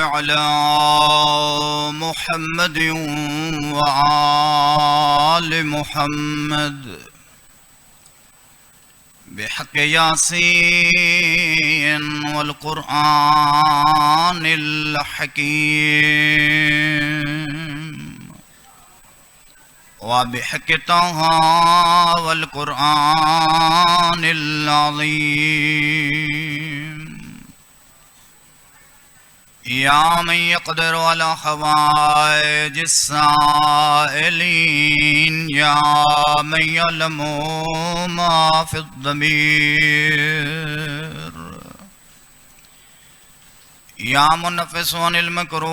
على محمد وآل محمد بحق ياسين والقرآن الحكيم وبحق طه والقرآن العظيم يا من يقدر على حوائج السائلين يا من يعلم ما في الضمير يا منفس عن المكروبين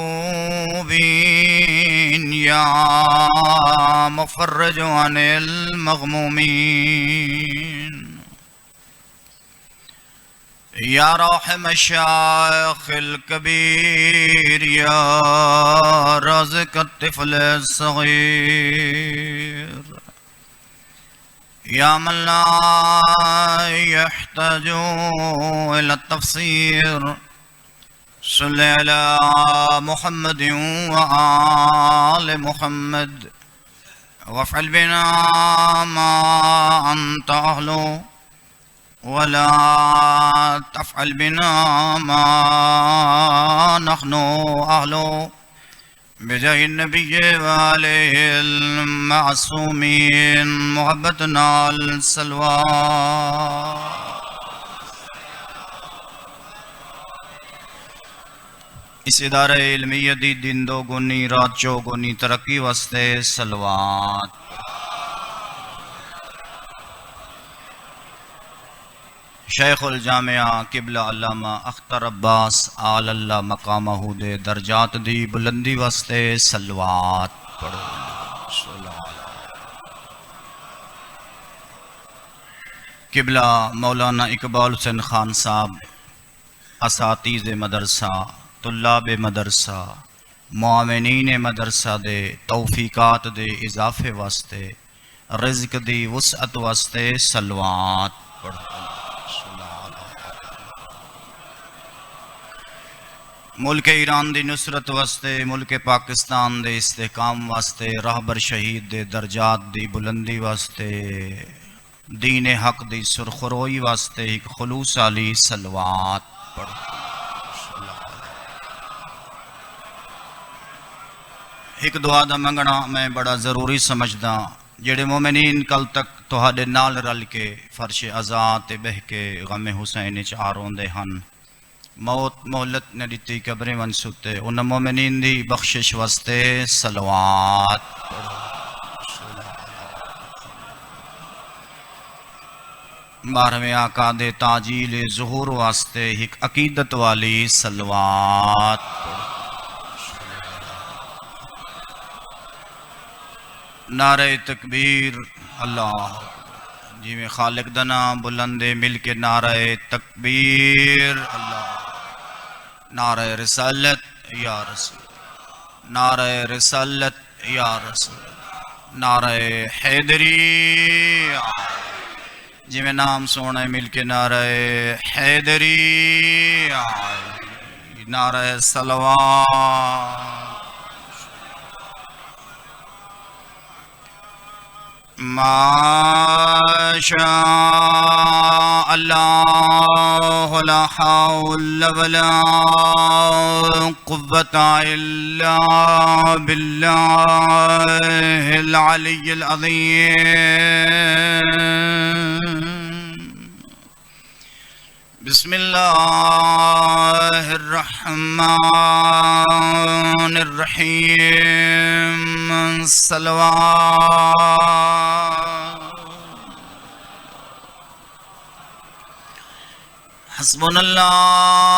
يا مفرج عن المغمومين يا راحم الشيخ الكبير يا رازق الطفل الصغير يا من لا يحتاج إلى التفسير صل على محمد وآل محمد وافعل بنا ما أنت أهله ولا تفعل بنا ما نحن أهله بجاه النبي وآله المعصومين محبتنا السلوى. اس ادارہ علمیہ دی دن دو گنی رات چوگنی ترقی واسطے صلوات. شیخ الجامعہ قبلہ علامہ اختر عباس آل اللہ مقامہ دے درجات دی بلندی واسطے صلوات پڑھو. قبلہ مولانا اقبال حسین خان صاحب اساتذ مدرسہ طلاب مدرسہ معاونین مدرسہ دے توفیقات دے اضافے واسطے رزق دی وسعت واسطے صلوات پڑھو. ملک ایران دی نصرت واسطے ملک پاکستان دے استحکام واسطے راہبر شہید دے درجات دی بلندی واسطے دین حق دی سرخروئی واسطے ایک خلوص علی صلوات پڑھو. ایک دعا دا منگنا میں بڑا ضروری سمجھدا. جڑے مومنین کل تک تہاڈے نال رل کے فرش عزا تے بہ کے غم حسین وچ روندے ہن، موت مہلت نے دتی قبریں ون ستے، ان مومنین دی بخشش واسطے صلوات پڑھو. 12ویں آقا دے تاجیل ظہور واسطے ایک عقیدت والی صلوات پڑھو. نعرہ تکبیر اللہ جی میں خالق دنا بلندے مل کے نعرہ تکبیر اللہ. نعرہ رسالت یا رسول، نعرہ رسالت یا رسول، نعرہ حیدری جی میں نام سونے مل کے نعرہ حیدری، نعرہ صلوات. ما شاء اللہ لا حول ولا قوة الا باللہ العلی العظیم. بسم اللہ الرحمن الرحیم. صلوات. حسبنا اللہ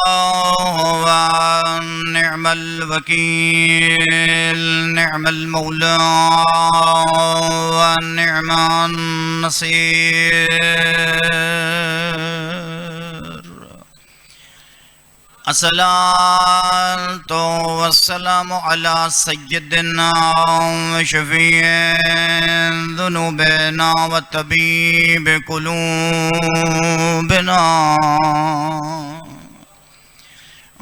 ونعم الوکیل، نعم المولا ونعم النصیر. الصلاة والسلام على سيدنا وشفيع ذنوبنا وطبيب قلوبنا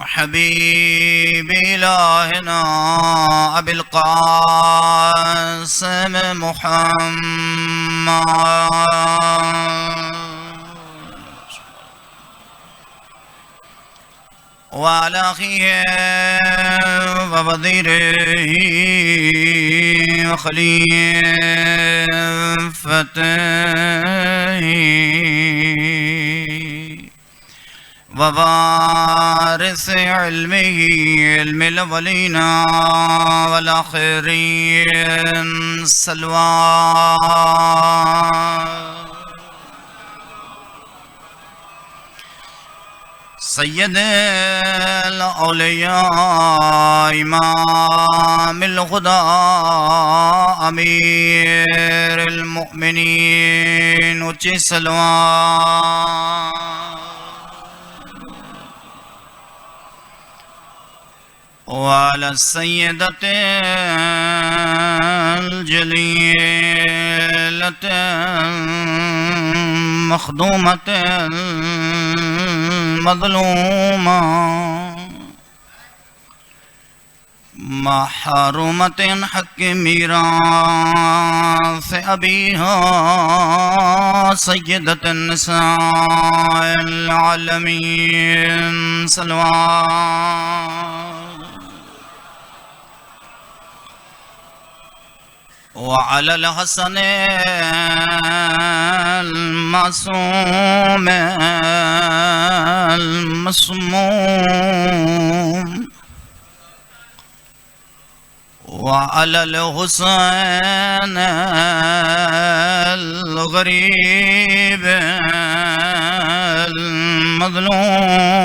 حبیب الہنا ابی القاسم محمد وعلى أخيه ووزيره وخليفته ووارث علمه علم الأولين والآخرين صلوات سید الاولیاء امام الخدا امیر المؤمنین اچھی صلوات وعلى السيدة الجليلة المخدومة المظلومة محرومة حق ميراث أبيها سيدة النساء العالمين صلوات وعلى الحسن المعصوم المسموم وعلى الحسين الغريب المظلوم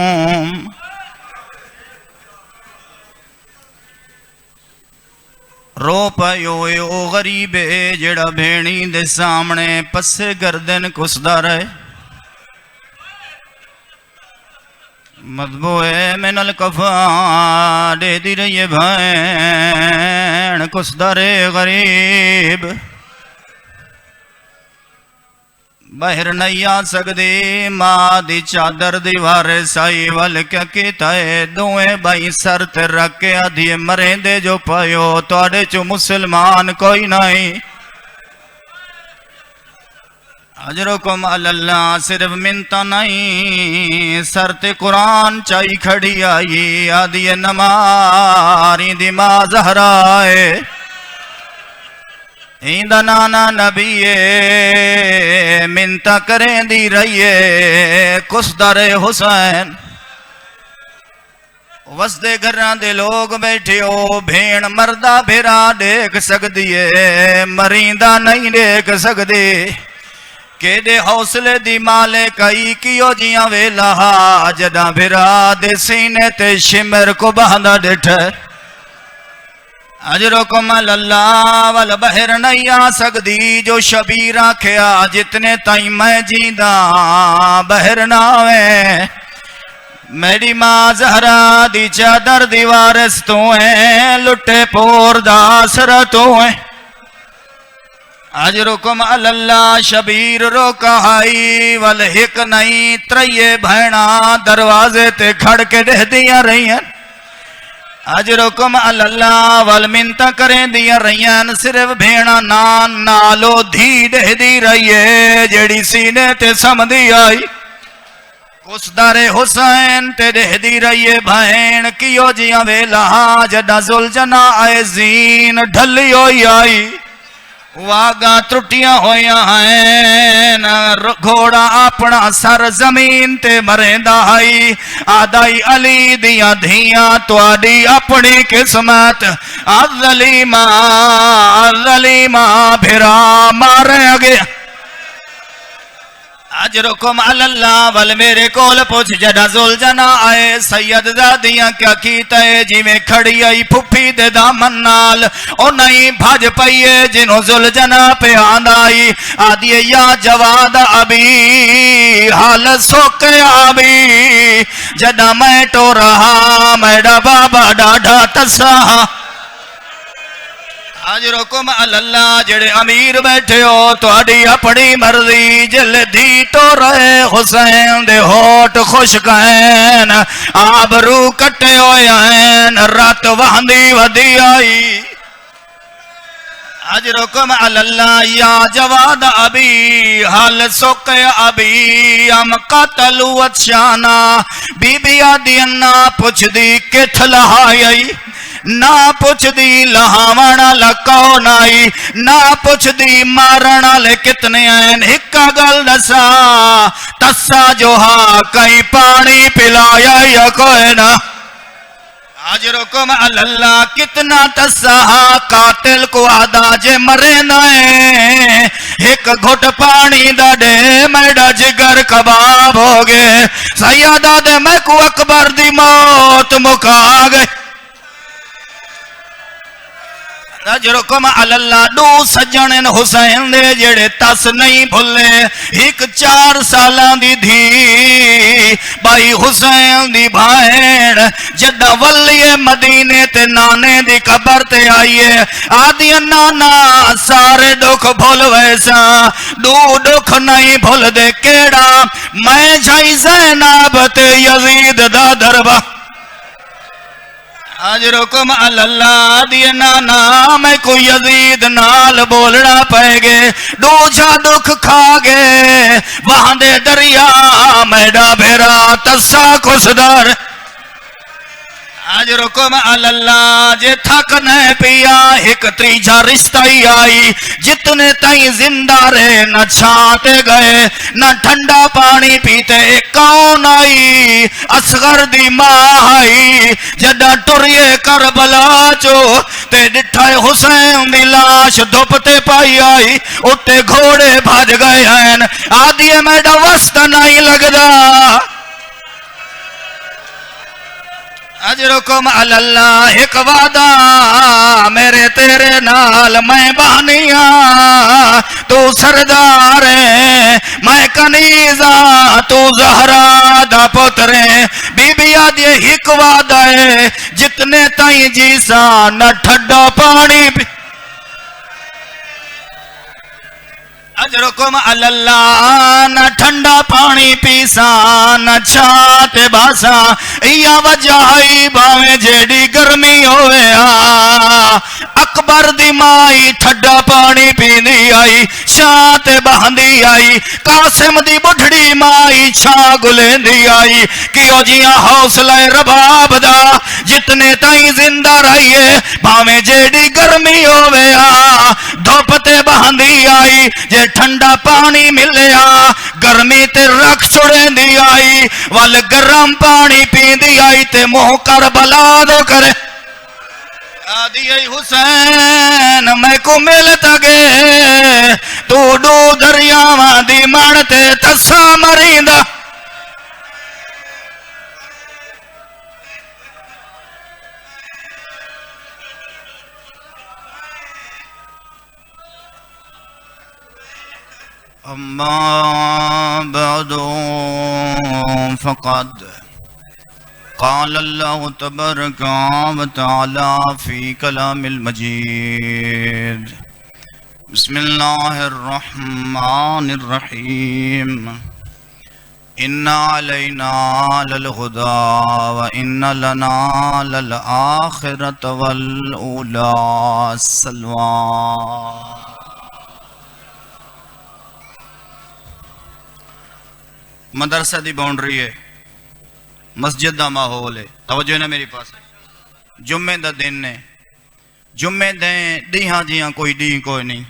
رو پایو او غریب جڑا بھیڑی دے سامنے پسے گردن کسدا رہے مذبوئے من الکفا دے دی رہی بھین کسدا رہے غریب باہر نہیں آ سکدی ماں دی چادر دیوار سائی وال کیا کیتا ہے دوئے بائی سر تے رکھ کے آدھی مریں دے جو پایو توڑے چو مسلمان کوئی نہیں اجرکم اللہ صرف منتا نہیں سر تے قرآن چائی کھڑی آئی آدھی نماری دی ماں زہرائے ایندہ نانا نبیے منتا کریں دی رہیے کسدر حسین وسدے گھران دے لوگ بیٹھے ہو بھین مردہ بھیرا دیکھ سکدیے مریندہ نہیں دیکھ سکدی کہ دے حوصلے دی مالے کئی کیو جیاں ویلہ جدہ بھیرا دے سینے تے شمر کو بہندہ ڈٹھے اجرکم اللہ والبحر نہیں آ سکدی جو شبیر آکھیا جتنے تائیں میں جیندہ بحر نہ ہوئے میری ماں زہرا دی چادر دیوارس تو ہیں لٹے پور دا سر تو ہیں اجرکم اللہ شبیر رو کہائی والحق نہیں تریے بھینا دروازے تے کھڑ کے دہ دیا رہی ہیں اجرکم اللہ والمنتا کریں دیا رہیاں صرف بھینا نان نالو دھی دہ دی رہیے جیڑی سینے تے سمدھی آئی کسدر حسین تے دہ دی رہیے بھین کیو جیاں ویلہ جدہ زلجنہ آئے زین ڈھلی ہوئی آئی واگا ترٹیاں ہویاں ہیں گھوڑا اپنا سر زمین تے مریندا ہائی آدائی علی دیاں دھیاں تواڈی اپنی قسمت الظلیمہ بھرا مارے گیا اجرکم اللہ ول میرے کول پوچھ جڑا زلجنہ آئے سید زادیاں کیا کیتا ہے جی میں کھڑی آئی پھپھی دے دامن نال او نہیں بھاج پئیے جنہوں زلجنہ پہ آندائی آدھیے یا جواد ابھی حال سوکے آبی جڑا میں تو رہا میڈا بابا ڈاڈا تسا اجرکم اللہ جڑے امیر بیٹھے ہو تہاڈی اپنی مرضی جل دھی تو رہے حسین دے ہوٹ خشک ہیں آبرو کٹے ہوئے ہیں رات وہندی ودی آئی اجرکم اللہ یا جواد ابی حال سک ابی ام قتلوت شانا بی بی آدینا پوچھ دی کتھ لہائی نہ پوچھ دی لہاونا لکون آئی نہ پوچھ دی مارنا لے کتنے ہیں ہکا گل نسا تسا جو ہاں کئی پانی پلایا یا کوئی نہ اجرکم اللہ کتنا تسہا قاتل کو آدھا جے مرے نائیں ایک گھٹ پانی دا دے میڈا جگر کباب ہو گئے سیادہ دے میں کو اکبر دی موت مکا گئے اجرکم اللہ دو سجن حسین دے جڑے تس نہیں بھولے ایک 4 سالان دی دھی بائی حسین دی بھائن جدہ ولی مدینے تے نانے دی قبر تے آئیے آدھی نانا سارے دکھ بھول ویسا دو دکھ نہیں بھول دے کیڑا میں جائی زینب تے یزید دا دربا اجرکم اللہ دی نانا میں کو یزید نال بولنا پہ گے دوجہ دکھ کھا گے وہاں دے دریا میڈا بھیرا تسا خسدار اجرکم اللہ جے تھک نہ پیا ایک تیجا رشتہ ہی آئی جتنے تائیں زندہ رہے نہ چھانتے گئے نہ ٹھنڈا پانی پیتے کون آئی اصغر دی ماں آئی جدہ ٹریے کربلا چو تے ڈٹھائے حسین دی لاش دھپتے پائی آئی اٹھے گھوڑے بھاج گئے ہیں آدھی میڈا وسط نہیں لگدا اجرکم اللہ ایک وعدہ میرے تیرے نال میں بانیاں تو سردار ہے میں کنیزاں تو زہرا دا پترے بی بی آدھے ایک وعدہ ہے جتنے تائیں جیسا نہ ٹھڈا پانی پی اجرکم اللہ نہ ٹھنڈا پانی پیسا نہ چھاتے باسا یا وجہائی باویں جیڑی گرمی ہوئے اکبر دی مائی ٹھڈا پانی پیندی آئی چھاتے بہندی آئی قاسم دی بڑھڑی مائی چھا گلیندی آئی کیوں جیاں حوصلہ رباب دا جتنے تائیں زندہ رہیے باویں جیڑی گرمی ہوئے دھوپتے بہندی آئی جے ٹھنڈا پانی ملیا گرمی تے رکھ چھڑیں دی آئی وال گرم پانی پین دی آئی تے موہ کربلا دو کرے آدھی ای حسین میں کو ملتا گے تو دو دریاواں دی مانتے تسا مریندہ أما بعد فقد قال الله تبارك وتعالى في كلام المجيد بسم الله الرحمن الرحيم إن علينا للهدى وإن لنا للآخرة والأولى السلوى مدرسہ دی باؤنڈری ہے مسجد دا ماحول ہے توجہ ہے نا میری پاس جمعے دا دن نے جمعے دیں دیہاں جیاں کوئی دی کوئی نہیں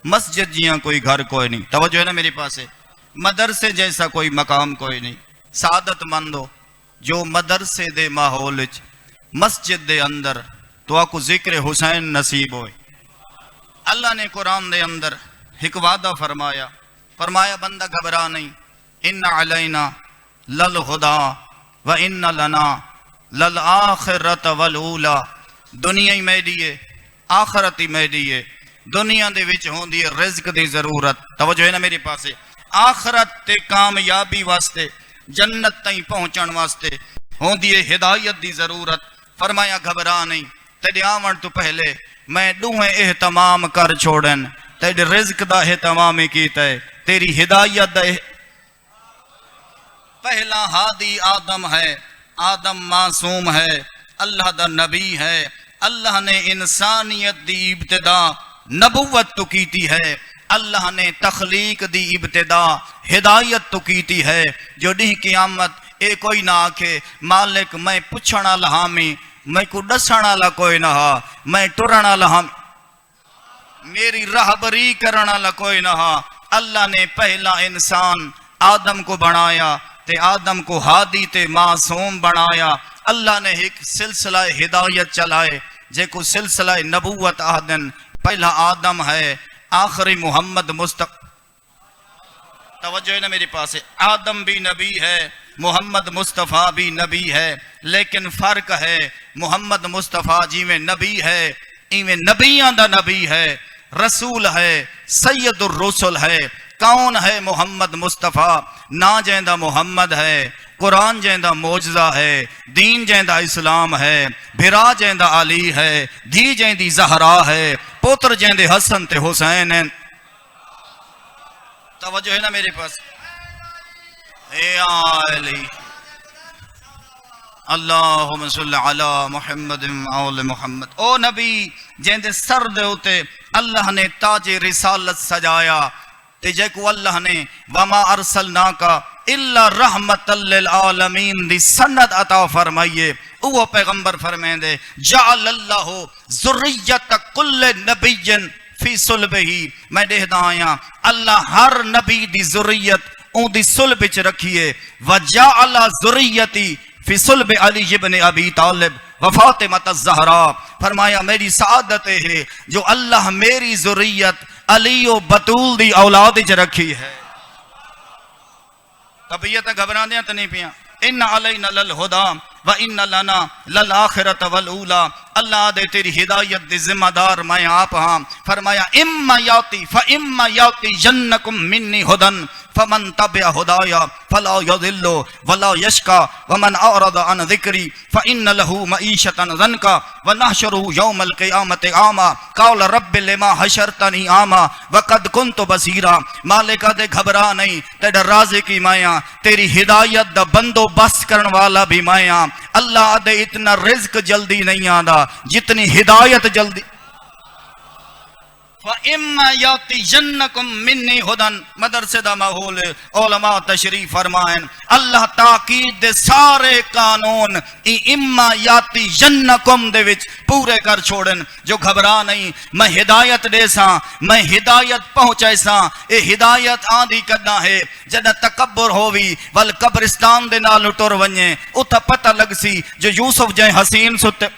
مسجد جیاں کوئی گھر کوئی نہیں توجہ ہے نا میری پاس مدرسے جیسا کوئی مقام کوئی نہیں سعادت مندو جو مدرسے دے ماحول مسجد دے اندر تو آکو ذکر حسین نصیب ہوئے اللہ نے قرآن دے اندر ایک وعدہ فرمایا بندہ گھبرا نہیں ان علینا للہدا و ان لنا للآخرت والاولا دنیا ہی میں دیئے آخرت ہی میں دیئے دنیا دے وچ ہون دیئے رزق دی ضرورت توجہ ہے نا میری پاسے آخرت تے کامیابی واسطے جنت تائیں پہنچن واسطے ہون دیئے ہدایت دی ضرورت فرمایا گھبرا نہیں تیرے آمن تو پہلے میں دوہیں اہتمام کر چھوڑن تیرے رزق دا اہتمام کیتا ہے تیری ہدایت دا پہلا ہادی آدم ہے آدم معصوم ہے اللہ دا نبی ہے اللہ نے انسانیت دی ابتدا نبوت تو کیتی ہے اللہ نے تخلیق دی ابتدا ہدایت تو کیتی ہے جو ڈی قیامت اے کوئی نہ آکھے مالک میں پچھنا لہامی میں کو ڈسنا لا کوئی نہ ہا میں ٹرنا لہام میری رہبری کرنا لا کوئی نہ ہا اللہ نے پہلا انسان آدم کو بنایا تے آدم کو ہادی تے معصوم بنایا اللہ نے ایک سلسلہ ہدایت چلائے جے کو سلسلہ نبوت آدن پہلا آدم ہے آخری محمد مصطفیٰ توجہ ہے نا میرے پاس ہے آدم بھی نبی ہے محمد مصطفیٰ بھی نبی ہے لیکن فرق ہے محمد مصطفیٰ جی میں نبی ہے ایویں نبیاں دا نبی ہے رسول ہے سید الرسل ہے کون ہے محمد مصطفیٰ نا جیندہ محمد ہے قرآن جیندہ معجزہ ہے دین جیندہ اسلام ہے بھرا جیندہ علی ہے دھی جیندی زہرا ہے پوتر جیندے حسن تے حسین ہیں توجہ ہے نا میرے پاس اے علی اللہم صلی علی محمد آل محمد او نبی جیندے سر دے ہوتے اللہ نے تاج رسالت سجایا تے جے کو اللہ نے وما ارسلناکا الا رحمت للعالمین دی سند عطا فرمائیے وہ پیغمبر فرمائیں دے جعل اللہ ذریت کل نبی فی صلبہی میں دیکھتا آیا اللہ ہر نبی دی ذریت اون دی صلب چ رکھیے وجعل ذریتی فی صلب علی ابن ابی طالب وفاطمۃ الزہرا فرمایا میری سعادت ہے جو اللہ میری ذریت علی و بطول دی اولاد چ رکھی ہے طبیعت گھبران دیاں تو نہیں پیاں ان علینا للہدا وان لنا للآخرۃ والاولا اللہ دے تیری ہدایت دے ذمہ دار میں آپ ہاں فرمایا اما یاتی جنکم منی ہدن فمن تبع ہدایا فلا یضل ولا یشقى ومن اعرض عن ذکری فان له معیشۃ ضنکا ونحشره یوم القیامۃ اعما قال رب لما حشرتنی اعما وقد كنت بصیرا مالک دے گھبرا نہیں تیرا رازق میں تیری ہدایت دا بندوبست کرن والا بھی میں اللہ دے اتنا رزق جلدی نہیں آندا جتنی ہدایت جلدی فَإِمَّا يَأْتِيَنَّكُم مِّنِّي هُدًى مدرسے دا ماحول علماء تشریف فرمائیں اللہ تاکید دے سارے قانون اِمَّا يَأْتِيَنَّكُم دے وچ پورے کر چھوڑن جو گھبرا نہیں میں ہدایت دے ساں میں ہدایت پہنچائے ساں اے ہدایت آندھی کرنا ہے جنہ تکبر ہووی ول قبرستان دے نال ٹر ونجے اتھا پتہ لگ سی جو یوسف جائیں حسین ستے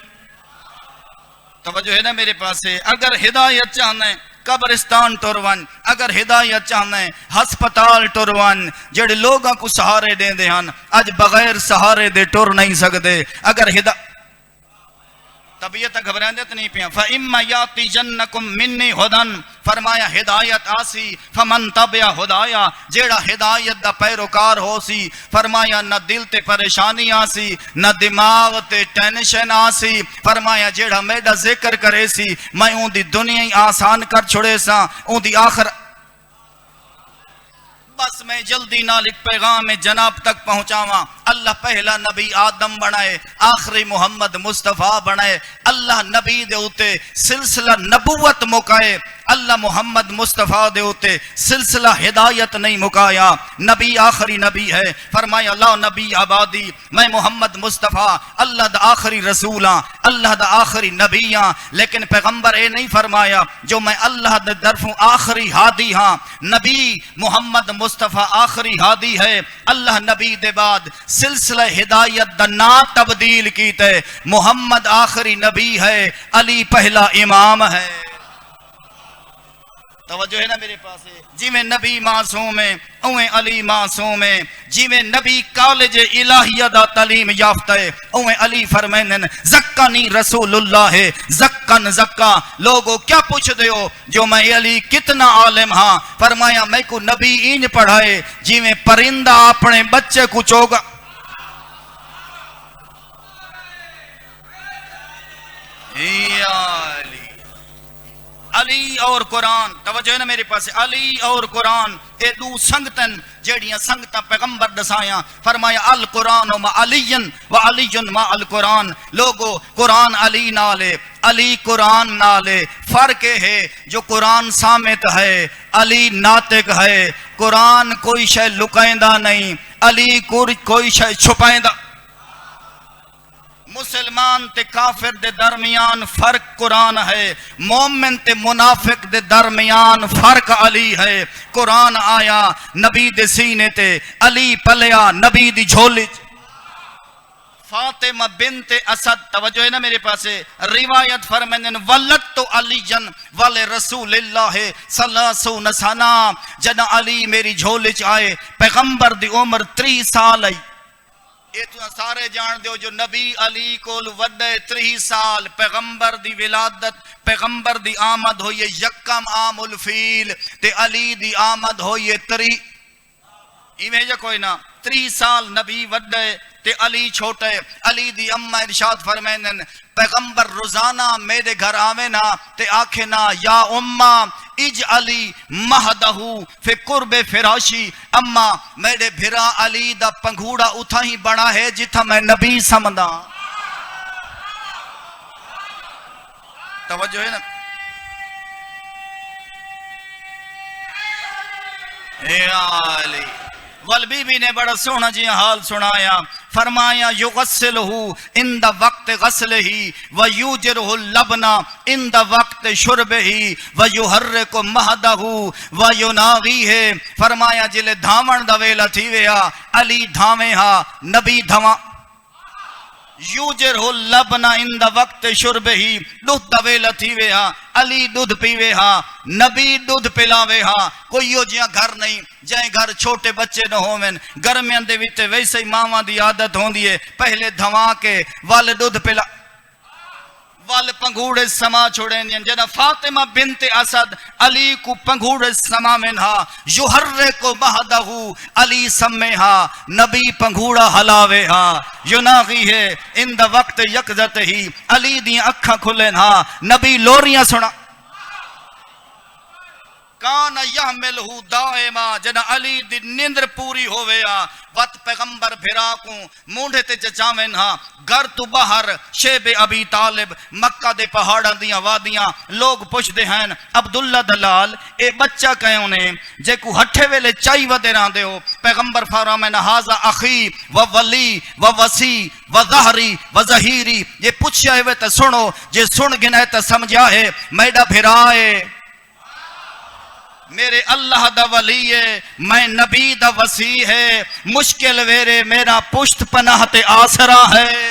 توجہ ہے نا میرے پاس ہے اگر ہدایت چاہنا ہے قبرستان ٹرون اگر ہدایت چاہنا ہے ہسپتال ٹرون جڑے لوگاں کو سہارے دیں دے ہن اج بغیر سہارے دے ٹر نہیں سکتے اگر ہدایت طبیعت گھبرائیں دیت نہیں پیاں فَإِمَّا يَأْتِيَنَّكُم مِّنِّي هُدًى فرمایا ہدایت آسی فمن تبع ہدایا جیڑا ہدایت دا پیروکار ہو سی فرمایا نہ دل تے پریشانی آسی نہ دماغ تے ٹینشن آسی فرمایا جیڑا میڈا ذکر کرے سی میں اون دی دنیا ہی آسان کر چھوڑے سا اون دی آخر بس میں جلدی نال ایک پیغام جناب تک پہنچاواں اللہ پہلا نبی آدم بنائے آخری محمد مصطفیٰ بنائے اللہ نبی دے ہوتے سلسلہ نبوت مکائے اللہ محمد مصطفیٰ دے ہوتے سلسلہ ہدایت نہیں مکایا نبی آخری نبی ہے فرمایا اللہ نبی آبادی میں محمد مصطفیٰ اللہ دا آخری رسولاں اللہ دا آخری نبیاں لیکن پیغمبر اے نہیں فرمایا جو میں اللہ دے درفوں آخری ہادی ہاں نبی محمد مصطفیٰ آخری ہادی ہے اللہ نبی دے بعد سلسلہ ہدایت دا نا تبدیل کیتے محمد آخری نبی ہے علی پہلا امام ہے توجہ ہے نا میرے پاس ہے جی میں نبی معصوم ہے اویں علی معصوم ہے جی میں نبی کالج الہیہ دا تعلیم یافتہ ہے اویں علی فرمائن زکانی رسول اللہ ہے زکن زکا لوگوں کیا پوچھ دے ہو جو میں علی کتنا عالم ہاں فرمایا میں کو نبی اینج پڑھائے جی میں پرندہ اپنے بچے کو چوگا یا علی علی اور قرآن، توجہ ہے نا میرے پاس، علی اور قرآن اے دو سنگتن جیڑیاں سنگتاں پیغمبر دسایاں، فرمایا القرآن ما علی و علی ما القرآن، لوگو قرآن علی نالے علی قرآن نالے، فرق ہے جو قرآن سامت ہے علی ناطق ہے، قرآن کوئی شے لکائندہ نہیں، علی کوئی شے چھپائندہ۔ مسلمان تے کافر دے درمیان فرق قرآن ہے، مومن تے منافق دے درمیان فرق علی ہے۔ قرآن آیا نبی دے سینے تے، علی پلیا نبی دی جھولی۔ فاطمہ بنت اسد، توجہ ہے نا میرے پاس، روایت فرمائیں ولدت علی جن والے رسول اللہ صلی اللہ علیہ وسلم، جنا علی میری جھولی چ آئے، پیغمبر دی عمر 30 سال آئی۔ یہ تو سارے جان دیو جو نبی علی کول وڈے 30 سال، پیغمبر دی ولادت، پیغمبر دی آمد ہوئی یکم عام الفیل تے علی دی آمد ہوئی 30 ایویں جا کوئی نہ 30 سال نبی وڈے تے علی چھوٹے۔ علی دی امہ ارشاد فرمائن پیغمبر روزانہ میرے گھر آوے نا تے آکھے نا یا امہ اجعلی مہدہو فی قرب فراشی، اما میرے بھرا علی دا پنگھوڑا اتھا ہی بڑا ہے جتھا میں نبی سمدہ۔ توجہ ہے نا، اے علی والبی بی نے بڑا سونا جی حال سنایا، فرمایا یغسلہو اند وقت غسلہی ویوجرہو اللبنا اند وقت شربہی ویحرک مہدہو ویناغیہ، فرمایا جلے دھاون دا ویلا تھی ویا علی دھاویں ہا نبی دھواں، یوجرہو اللبنا اند وقت شربہی، دودھ دا ویلا تھی ویا علی دودھ پیوے ہا نبی دودھ پلاوے ہا۔ کوئی ہو جیاں گھر نہیں جائیں گھر چھوٹے بچے نہ ہوویں، گرمیاں دے وچ ویسے ہی ماواں دی عادت ہوندی ہے پہلے دھواں کے وال دودھ پلا وال پنگھوڑے سما چھوڑیں دیں۔ جنا فاطمہ بنت اسد علی کو پنگھوڑے سما منہا یحرک مہدہو، علی سمہا نبی پنگھوڑا ہلاوے ہا، یناغی ہے اند وقت یقظت ہی، علی دیاں اکھاں کھلیں ہا نبی لوریاں سنا۔ کان یحملہو دائما، جنا علی دی نیندر پوری ہوئے ہا وقت پیغمبر بھرا کو مونڈے تے چچاویں ہا، گھر تو باہر شیب ابی طالب مکہ دے پہاڑاں دیاں وادیاں لوگ پوچھ دے ہیں عبداللہ دلال اے بچہ کہوں نے جے کو ہٹھے ویلے چائی ودے رہاں دے ہو، پیغمبر فرمائے ہاذا اخی و ولی و وسی و ظہری و ظہیری، یہ پوچھا ہوئے تے سنو، جے سن گنے تے سمجھا ہے میڈا بھرائے میرے اللہ دا ولی ہے، میں نبی دا وسیع ہے، مشکل ویرے میرا پشت پناہ تے آسرا ہے۔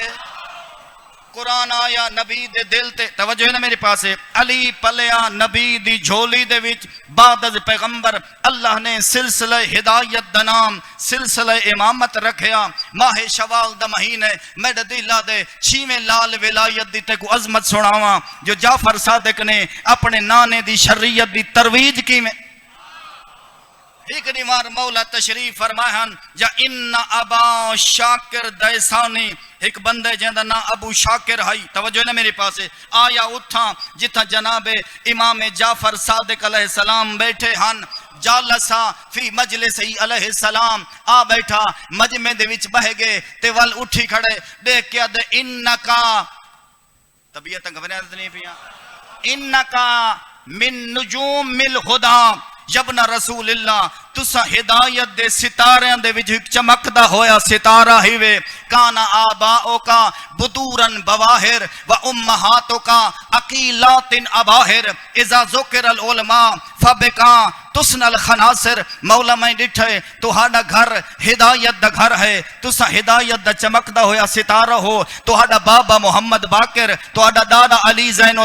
قرآن آیا نبی دے دل تے، توجہ ہے نا میرے پاس ہے، علی پلیا نبی دی جھولی دے وچ، بعد از پیغمبر اللہ نے سلسلہ ہدایت دا نام سلسلہ امامت رکھیا، ماہ شوال دا مہینے میرے دلہ دے 6ویں لال ولایت دی تے کو عظمت سناواں جو جعفر صادق نے اپنے نانے دی شریعت دی ترویج کی میں۔ ایک دیوار مولا تشریف فرمائن یا ان ابا شاکر دیسانی، ایک بندے جہاں نا ابو شاکر ہائی، توجہ نے میرے پاس آیا اتھا جتھا جناب امام جعفر صادق علیہ السلام بیٹھے ہن، جالسا فی مجلس علیہ السلام، آ بیٹھا مجمع دے وچ بہ گئے تے وال اٹھی کھڑے دیکھ کے دے انکا، طبیعت گھبراہٹ نہیں پیا، انکا من نجوم الہدا، یبن رسول اللہ تسا ہدایت دے ستاریاں دے وچ چمکدا ہویا ستارہ ہی وے، کانا آباؤ کا بدورن بواہر و امہاتو کا عقیلات اباہر، اذا ذکر العلماء فبکا تسن الخناصر، مولا میں ڈٹھے تو ہاڈا گھر ہدایت دا گھر ہے، تسا ہدایت دا چمکدا ہویا ستارہ ہو، تو ہاڈا بابا محمد باقر، تو ہاڈا دادا علی زین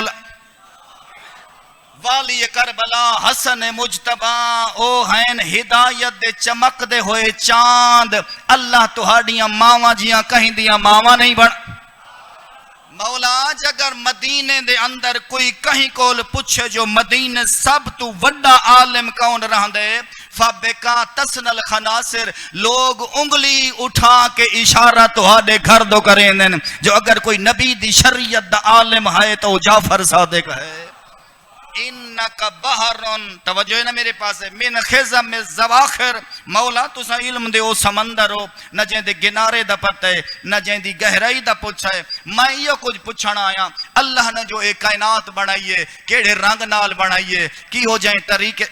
والی کربلا حسن مجتبہ، او ہیں ہدایت دے چمک دے ہوئے چاند، اللہ تہاڈیاں ماواں جیاں کہیں دیاں ماواں نہیں بن۔ مولا آج اگر مدینے دے اندر کوئی کہیں کول پوچھے جو مدینے سب تو وڈا عالم کون رہاں دے، فبکا تسن الخناصر، لوگ انگلی اٹھا کے اشارہ تہاڈے گھر دو کریں دن، جو اگر کوئی نبی دی شریعت دا عالم ہے تو جعفر صادق ہے۔ انکا بحرن، توجہ ہے نا میرے پاس ہے، من خزم الزواخر، مولا تسا علم دے او سمندر ہو، نہ جیں دے گنارے دا پتہ ہے، نہ جیں دی گہرائی دا پوچھا ہے، میں یہ کچھ پوچھنا آیا، اللہ نے جو ایک کائنات بنائیے، کیڑے رنگ نال بنائیے، کی ہو جائیں طریقے،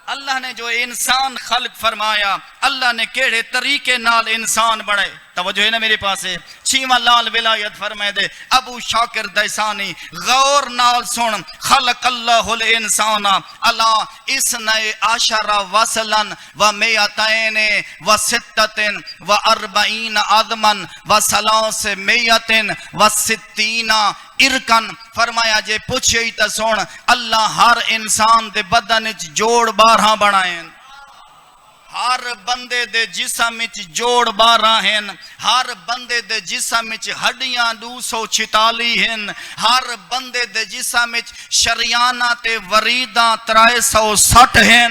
اللہ نے جو انسان خلق فرمایا، اللہ نے کیڑے طریقے نال انسان بنائے، توجہ ہے نا میرے پاس ہے، چھیواں لال ولایت فرمائے دے ابو شاکر دیسانی، غور نال سن، خلق اللہ الانسان اللہ اسنائے عشرہ وصلاً و میتین و ستتن و اربعین عظماً و سلاس میتن و ستین ارکن، فرمایا جے پوچھے ہی تا سن، اللہ ہر انسان دے بدن وچ جوڑ 12 بنائیں، ہر بندے دے جسم وچ جوڑ 12 ہیں، ہر بندے دے جسم وچ ہڈیاں 246 ہیں، ہر بندے دے جسم وچ شریانہ تے وریداں 360 ہیں،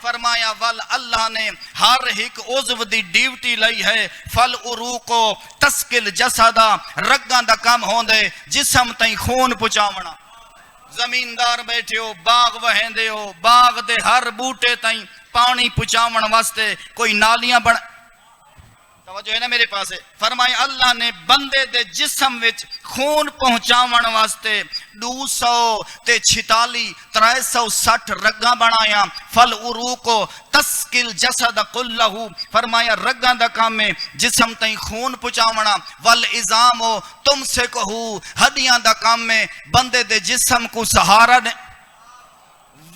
فرمایا ول اللہ نے ہر ایک عضو دی ڈیوٹی لئی ہے، فل عروقو تسکل جسدا، رگاں دا کم ہوندے جسم تائیں خون پہنچاونا، زمیندار بیٹھے ہو، باغ وہندے ہو، باغ دے ہر بوٹے تائیں پانی پہنچاون واسطے کوئی نالیاں بن، توجہ ہے نا میرے پاس ہے، فرمایا اللہ نے بندے دے جسم وچ خون پہنچاون واسطے 246 360 رگاں بنایا، فل عروقو تسکل جسد کلہ، فرمایا رگاں دا کام ہے جسم تائیں خون پہنچاونا، والعظام تم سے کہو، ہڈیاں دا کام ہے بندے دے جسم کو سہارا دے،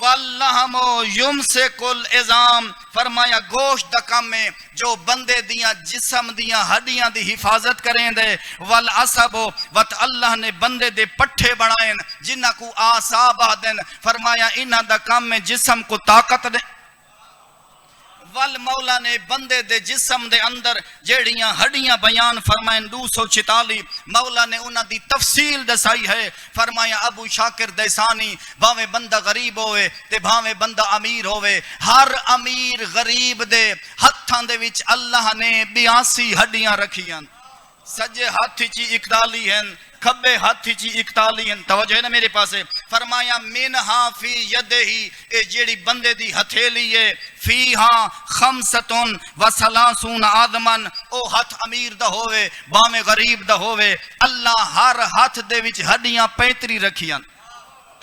واللہم یمسک العظام، فرمایا گوشت دا کم ہے جو بندے دیاں جسم دیاں ہڈیاں دی حفاظت کریں دے، والعصب وت اللہ نے بندے دے پٹھے بنائیں جنہ کو آساب آدن، فرمایا انہ دا کم ہے جسم کو طاقت دے، مولا نے بندے دے جسم دے اندر جیڑیاں ہڈیاں بیان فرمائیں 246، مولا نے انہاں دی تفصیل دسائی ہے، فرمایا ابو شاکر دیسانی، بھاویں بندہ غریب ہوئے تے بھاویں بندہ امیر ہوئے، ہر امیر غریب دے ہتھاں دے وچ اللہ نے 82 ہڈیاں رکھیاں، سجے ہاتھ چی 41 ہیں، کھبے ہاتھ چی 41 ہیں، توجہ ہے نا میرے پاس ہے، فرمایا منہا فی یدہی، اے جیڑی بندے دی ہتھیلی ہے، فیہا خمسطن و سلاسون آدمن، او ہاتھ امیر دا ہوئے باویں غریب دا ہوئے، اللہ ہر ہاتھ دے وچ ہڈیاں 35 رکھیاں،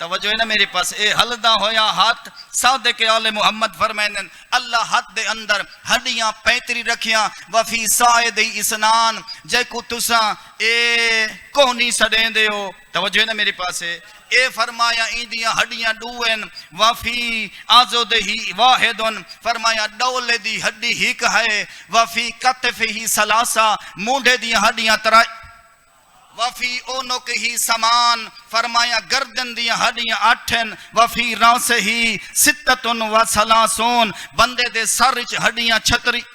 توجہ ہے نا میرے پاس، اے حلدہ ہویا ہاتھ صادق آل محمد فرمائنن، اللہ ہاتھ دے اندر ہڈیاں 35 رکھیاں، وفی سائد اسنان، جے کو تساں اے کونی سڑیں دے ہو، توجہ ہے نا میرے پاس ہے، اے فرمایا ایندیاں ہڈیاں 2 ہیں، وفی آزودہی واحدن، فرمایا ڈولے دی ہڈی ہک ہے، وفی کتفہی سلاسہ، مونڈے دی ہڈیاں 3، وفی اونک ہی سمان، فرمایا گردن دیا ہڈیاں 8 ہیں، وفی راس ہی 6 و 30، بندے دے سر وچ ہڈیاں 36،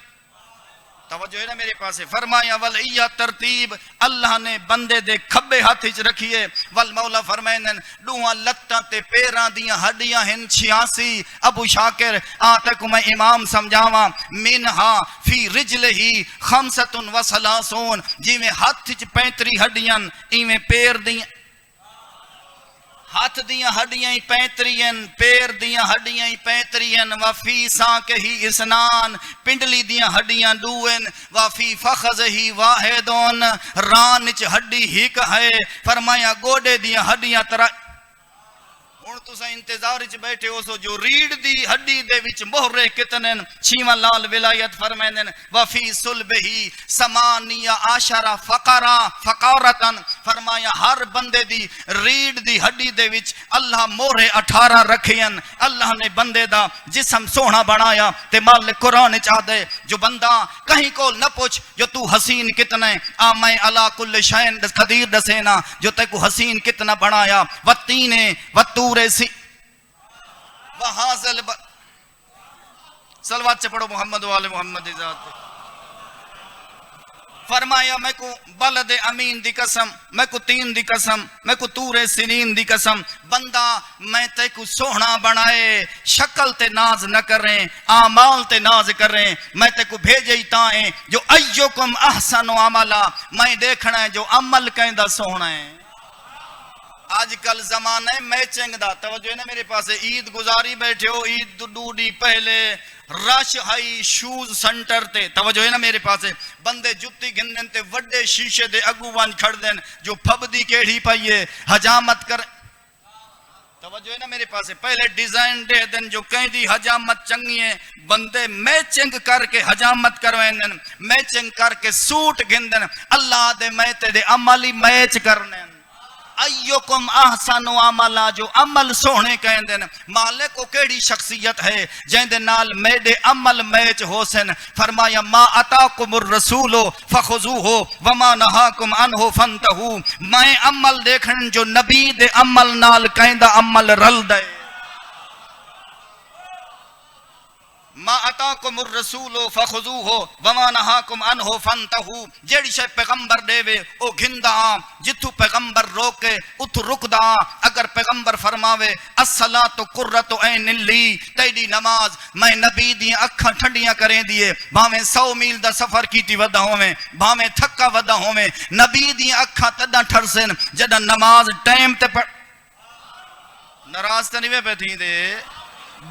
توجہ ہے نا میرے پاس ہے، فرمایا ولیہ ترتیب، اللہ نے بندے دے کھبے ہاتھ وچ رکھیے، والمولا فرمائنن ڈوہاں لتاں تے پیراں دیاں ہڈیاں ہیں 86، ابو شاکر آتے کو میں امام سمجھاواں، منہا فی رجلہی 35 جی میں ہاتھ وچ 35 ہڈیاں، ایویں پیر دیاں ہاتھ دیاں ہڈیاں 35 ہیں، پیر دیاں ہڈیاں 35 ہیں، وفی سانک ہی اسنان، پنڈلی دیاں ہڈیاں 2 ہیں، وفی فخذ ہی واحدون، ران وچ ہڈی ہک ہے، فرمایا گوڑے دیاں ہڈیاں 3، ہن تساں انتظار وچ بیٹھے ہو سو جو ریڑھ دی ہڈی دے وچ مہرے کتنے، چھیواں لال ولایت فرمائندن، وفی صلبہی 18 فقارتن، فرمایا ہر بندے دی ریڑھ دی ہڈی دے وچ اللہ مہرے 18 رکھیں، اللہ نے بندے دا جسم سونا بنایا، تے مالک قرآن چاہدے جو بندہ کہیں کو نہ پوچھ جو تو حسین کتنا ہے، میں علا کل شین قدیر دسینا جو تے کو حسین کتنا بنایا، والتین والطور سی وحاظل صلوات سے پڑھو محمد و آل محمد ذات، فرمایا میں کو بلد امین دی قسم، میں کو تین دی قسم، میں کو طور سنین دی قسم، بندہ میں تے کو سوہنا بنائے، شکل تے ناز نہ کریں، اعمال تے ناز کریں، میں تے کو بھیجے ہی تائیں جو ایوکم احسن عملا، میں دیکھنا ہے جو عمل کہیں دا سوہنا ہے، آج کل زمانہ ہے میچنگ دا توجہ ہے نا میرے پاس عید گزاری بیٹھے ہو عید ڈوڈی پہلے رش ہائی شوز سنٹر تے توجہ ہے نا میرے پاس بندے جتی گھندن تے وڈے شیشے دے اگوان کھڑ دین جو پھب دی کیڑی پئیے حجامت کر توجہ ہے نا میرے پاس پہلے ڈیزائن دے دن جو کہیں دی حجامت چنگی ہے بندے میچنگ کر کے حجامت کرویں دن میچنگ کر کے سوٹ گھندن اللہ دے میتے دے عملی میچ کرنے ایوکم احسن عملا جو عمل سونے کہیں دن مالک کو کیڑی شخصیت ہے جہاں دے نال میڈے عمل میچ ہو سن فرمایا ما اتاکم الرسول فخذوہ وما نہاکم عنہ فانتہو میں عمل دیکھن جو نبی دے عمل نال کہیں دا عمل رل دے ما اتاکم الرسول فخذوہ وما نہاکم عنہ فانتہو جیڑی شے پیغمبر دے وے او گھندا جتھو پیغمبر روکے اتھو رک دا اگر پیغمبر فرماوے الصلاۃ قرۃ عین لی تیری نماز میں نبی دی اکھاں ٹھنڈیاں کریں دیے بھاویں 100 میل دا سفر کیتی ودا ہوویں بھاویں تھکا ودا ہوویں نبی دی اکھاں تداں ٹھرسن جداں نماز ٹائم تے ناراض تے نہیں پے تھی دے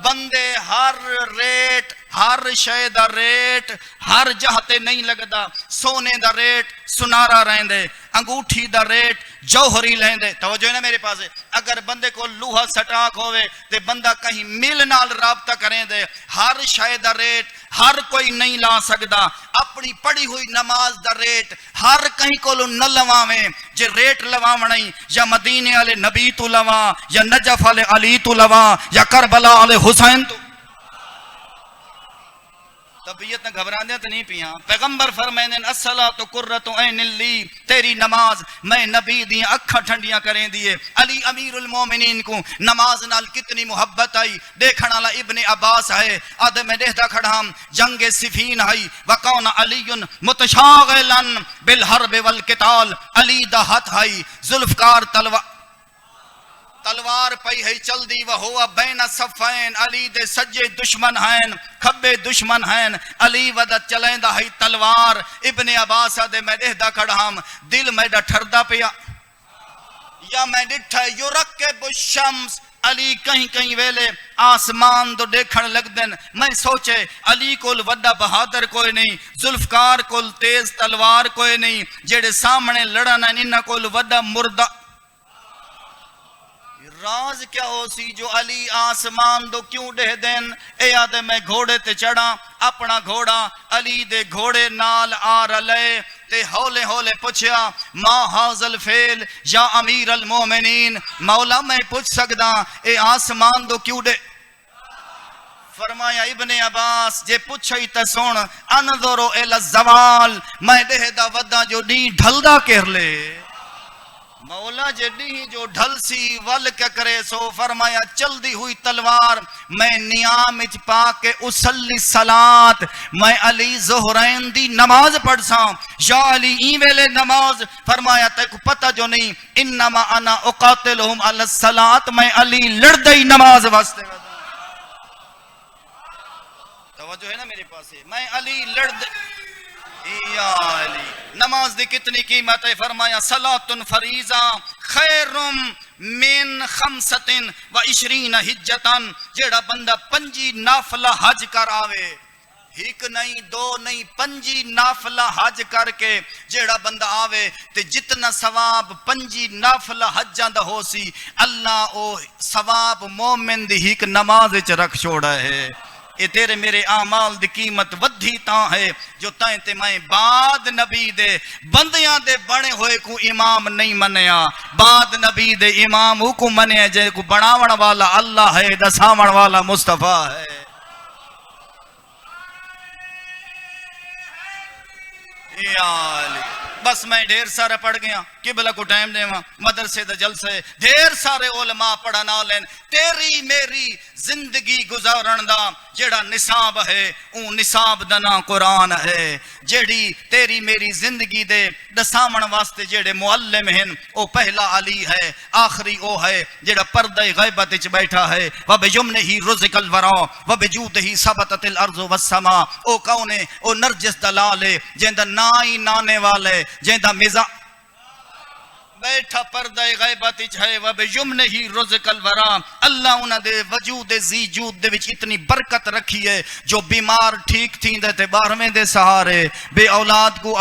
بندے ہر ریٹ ہر شے دا ریٹ ہر جہتے نہیں لگدا سونے دا ریٹ سنارا رہندے انگوٹھی دا ریٹ جوہری لہندے توجہ ہے نا میرے پاس اگر بندے کو لوہا سٹاک ہوئے تے بندہ کہیں مل نال رابطہ کریں دے ہر شے دا ریٹ ہر کوئی نہیں لا سکدا اپنی پڑھی ہوئی نماز دا ریٹ ہر کہیں کو نہ لواویں جے ریٹ لواویں یا مدینے والے نبی تو لواں یا نجف والے علی تو لواں یا کربلا والے حسین تو طبیعت نہ گھبراندے تو نہیں پیاں پیغمبر فرمائیں الصلاۃ قرۃ عین لی تیری نماز میں نبی دی اکھاں ٹھنڈیاں کریں دیے علی امیر المومنین کو نماز نال کتنی محبت آئی دیکھن والا ابن عباس ہے آدھے میں دیکھتا کھڑا جنگ صفین ہے وکون علی متشاغلا بالحرب والقتال علی دا ہاتھ ہے ذوالفقار تلوار پئی ہے چل دی وہ بین صفین علی دے سجے دشمن ہیں کھبے دشمن ہیں علی ودت چلیندا ہے تلوار ابن عباس دے میں دیکھدا کھڑا دل میڈا ٹھردا پیا یا میں ڈٹھا یرکب الشمس علی کہیں کہیں ویلے آسمان تو دیکھن لگ دن میں سوچے علی کول وڈا بہادر کوئی نہیں ذوالفقار کول تیز تلوار کوئی نہیں جڑے سامنے لڑن انہاں کول وڈا مردہ راز کیا ہو سی جو علی آسمان دو کیوں دے دین اے آدھے میں گھوڑے تے چڑھا اپنا گھوڑا علی دے گھوڑے نال آ رلے تے ہولے ہولے پوچھیا ما حاضل فیل یا امیر المومنین مولا میں پوچھ سکدا اے آسمان دو کیوں دے فرمایا ابن عباس جے پوچھئی تے سن انظرو الی الزوال میں دے دا ودا جو دی ڈھلدا کر لے مولا جڈی جو ڈھل سی ول کیا کرے سو فرمایا چل دی ہوئی تلوار میں نیام اچ پا کے اسلی صلات میں علی ظہرین دی نماز پڑھ ساں یا علی این ویلے نماز فرمایا تے کو پتہ جو نہیں انما انا اقاتلہم علی الصلاۃ میں علی لڑ دئی نماز واسطے توجہ ہے نا میرے پاس میں علی لڑ یا علی نماز دی کتنی قیمت ہے فرمایا صلاۃ فریضہ خیر من 25 حجتن جیڑا بندہ 5 نافلہ حج کر آوے ایک نہیں دو نہیں 5 نافلہ حج کر کے جیڑا بندہ آوے تے جتنا ثواب 5 نافلہ حجاں دا ہو سی اللہ او ثواب مومن دی ایک نماز وچ رکھ چھوڑا ہے اے تیرے میرے اعمال دی قیمت ودھی تاں ہے جو تائیں تے میں بعد نبی دے بندیاں دے بنے ہوئے کو امام نہیں منیا بعد نبی دے امام کو منیا جے کو بناون والا اللہ ہے دساون والا مصطفیٰ ہے یا علی بس میں ڈھیر سارے پڑھ گیا قبلہ کو ٹائم دے ماں مدرسے دا جلسے ڈھیر سارے علماء پڑھنا لین تیری میری زندگی گزارن دا جیڑا نصاب ہے اون نصاب دنا قرآن ہے جیڑی تیری میری زندگی دے دسامن واسطے جیڑے معلم ہیں او پہلا علی ہے آخری او ہے جیڑا پردہ غیبت وچ بیٹھا ہے وَبِجُمْنِهِ رُزِقَ الْوَرَا وَبِجُودِهِ ثَبَتَتِ الْأَرْضُ وَالسَّمَاء او کون ہے او نرجس دلال ہے جیندہ نائی نانے والے جیندہ بیٹھا پردہ غیبت وچ ہے وبیمنہ رزق الورا اللہ انہاں دے وجود ذی جود دے وچ اتنی برکت رکھی ہے جو بیمار ٹھیک تھیندے تے 12ویں دے سہارے بے اولاد کو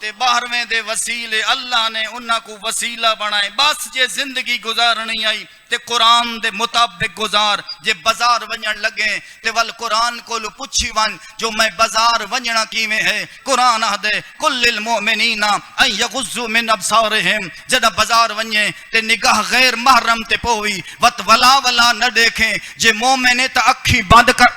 تے 12ویں دے وسیلے اللہ نے انہاں کو وسیلہ بنائے بس جے زندگی گزارنی آئی تے قرآن دے مطابق گزار جے بازار ونجن لگے تے ول قرآن کو لو پچھی ون جو میں بازار ونجنا کیویں ہے قرآن آدے کل المؤمنین ان یغضوا من ابصارہم جدا بازار ونجے تے نگاہ غیر محرم تے پوی وت ولا نہ دیکھیں جے مومن تے اکھی بند کر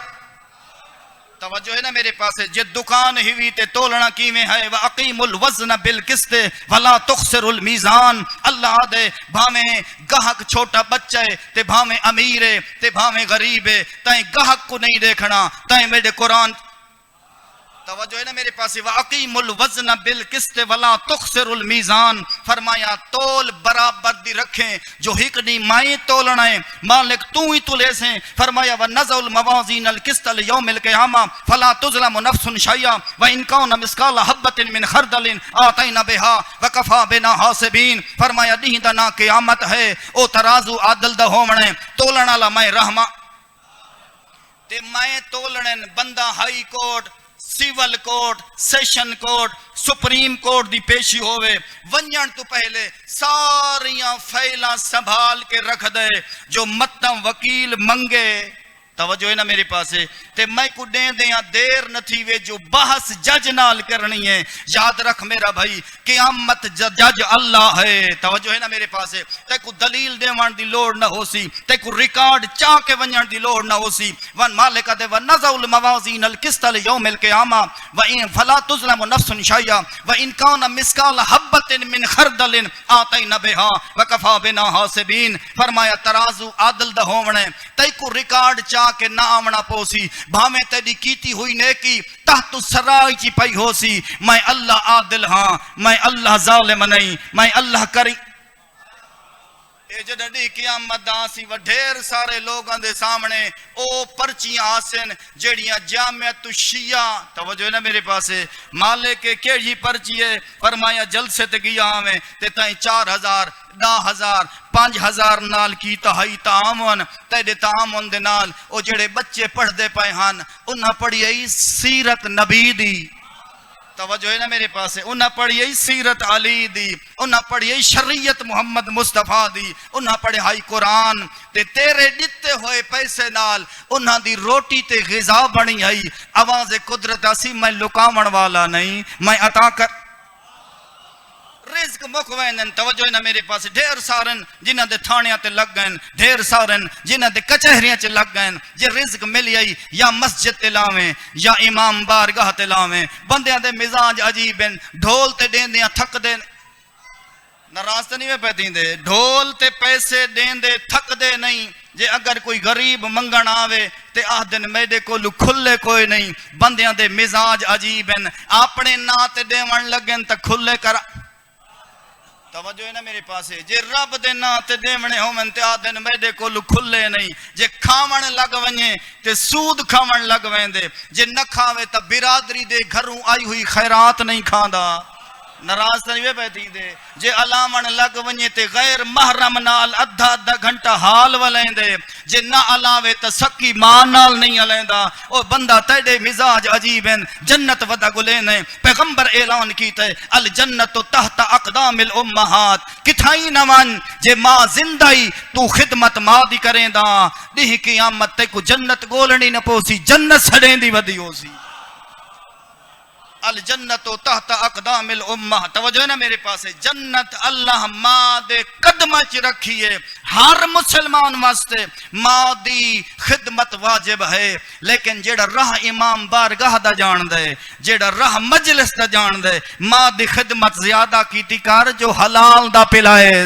توجہ ہے نا میرے پاس جے دکان ہی ہوئی تے تولنا کیویں ہے واقیم الوزن بالقسط ولا تخسر المیزان اللہ دے بھاویں گاہک چھوٹا بچہ ہے تے بھاویں امیر ہے تے بھاویں غریب ہے تائیں گاہک کو نہیں دیکھنا تائیں میرے قرآن توجہ ہے نا میرے پاس واقیم الوزن بالقسط ولا تخسر المیزان فرمایا تول برابر دی رکھیں جو ہکڑی مائیں تولنا ہے مالک تو ہی تلے سے فرمایا ونضع الموازین القسط لیوم القیامہ فلا تظلم نفس شیئا وان کان مثقال حبۃ من خردل آتینا بها وکفى بنا حاسبین فرمایا نہیں دا نا قیامت ہے او ترازو عادل دا ہومنے تولنا لا میں رحمہ تے میں تولن بندہ high court civil court session court supreme court دی پیشی ہوئے ونجن تو پہلے ساریاں فیلاں سنبھال کے رکھ دے جو متم وکیل منگے توجہ ہے نا میرے پاس تے میں کو دیں دیاں دیر نہ تھی وے جو بحث جج نال کرنی ہے یاد رکھ میرا بھائی قیامت جج اللہ ہے توجہ ہے نا میرے پاس تے کو دلیل دیوان دی لوڑ نہ ہو سی تے کو ریکارڈ چاہ کے ونجن دی لوڑ نہ ہو سی ون مالک دے ونضع الموازین القسط لیوم القیامہ وان فلا تظلم نفس شیئا وان کان مثقال حبۃ من خردل آتینا بها وکفى بنا حاسبین فرمایا ترازو عادل دا ہوونے تے کو ریکارڈ چاہ کہ نہ آمنا پوسی بھامیں تیری کیتی ہوئی نیکی تحت سرائی چی پئی ہو سی میں اللہ عادل ہاں میں اللہ ظالم نہیں میں اللہ کری اے جڑی قیامت آسی و ڈھیر سارے لوگاں دے سامنے او پرچیاں آسن جڑیاں جامعۃ الشیعہ توجہ ہے نا میرے پاس مالک کیڑی پرچی ہے فرمایا جلسے تے گیا ہمیں تے تائیں 4000 10,000 5,000 نال کی تہائی تعاون تیرے تعاون دے نال او جڑے بچے پڑھ دے پائے ہن انہاں پڑھی آئی سیرت نبی دی توجہ ہے نا میرے پاس انہاں پڑھی آئی سیرت علی دی انہاں پڑھی آئی شریعت محمد مصطفیٰ دی انہاں پڑھی آئی قرآن تے تیرے ڈتے ہوئے پیسے نال انہاں دی روٹی تے غذا بنی آئی آواز قدرت اسی میں لکامن والا نہیں میں عطا کر رزق مکوینن توجہ ہے نا میرے پاس ڈھیر سارن جنہ دے تھانیاں تے لگ گئن ڈھیر سارن جنہ دے کچہریاں چ لگ گئن جے رزق ملی آئی یا مسجد تے لاویں یا امام بارگاہ تے لاویں بندیاں دے مزاج عجیب ہیں ڈھول تے دین دیاں تھک دے ناراض تے نہیں میں پہتیں دے ڈھول تے پیسے دین دے تھک دے نہیں جے اگر کوئی غریب منگن آوے تے آہ دن میڈے کو کھلے کوئی نہیں بندیاں دے مزاج عجیب ہیں اپنے نا تے دیون لگن تے کھلے کرا توجہ ہے نا میرے پاس جے رب دے نا تے دیونے ہومن تے آدن میڈے کو کھلے نہیں جے کھاون لگ ونجے تے سود کھاون لگ ویندے جے نہ کھاوے تا برادری دے گھروں آئی ہوئی خیرات نہیں کھاندا ناراض نہیں وے پہتی دے جے علامن لگ ونجے تے غیر محرم نال ادھا گھنٹہ حال ولیں دے جے نہ علاوے تا سکی ماں نال نہیں علیندا او بندہ تیڑے مزاج عجیب ہیں جنت ودا گلین ہے پیغمبر اعلان کیتے الجنت تحت اقدام الامہات کتھائی نوان جے ماں زندائی تو خدمت ماں دی کریں دا دیہ قیامت تے کو جنت گولنی نہ پوسی جنت سڑیں دی ودی ہو سی الجنت تحت اقدام الامہ توجہ ہے نا میرے پاس جنت اللہ ماں دے قدم چ رکھی ہے ہر مسلمان واسطے ماں دی خدمت واجب ہے لیکن جیڑا راہ امام بارگاہ دا جان دے جیڑا راہ مجلس دا جان دے ماں دی خدمت زیادہ کیتی کار جو حلال دا پلائے